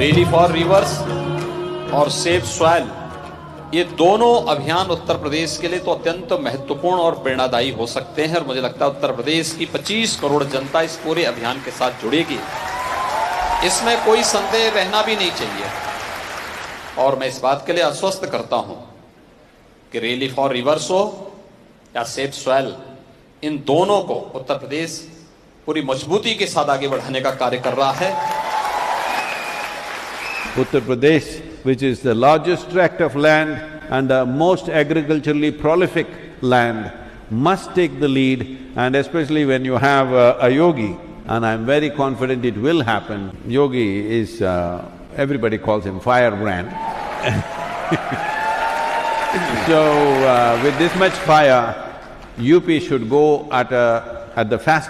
Rally for reverse और save soil, ये दोनों अभियान उत्तर प्रदेश के लिए तो अत्यंत महत्वपूर्ण और प्रेरणादायी हो सकते हैं और मुझे लगता है उत्तर प्रदेश की 25 करोड़ जनता इस पूरे अभियान के साथ जुड़ेगी, इसमें कोई संदेह रहना भी नहीं चाहिए। और मैं इस बात के लिए आश्वस्त करता हूं कि रैली फॉर रिवर्स हो या सेव सॉइल, इन दोनों को उत्तर प्रदेश पूरी मजबूती के साथ आगे बढ़ाने का कार्य कर रहा है। Uttar Pradesh, which is the largest tract of land and the most agriculturally prolific land, must take the lead, and especially when you have a yogi, and I'm very confident it will happen. Yogi is… everybody calls him firebrand. So, with this much fire, UP should go at the fastest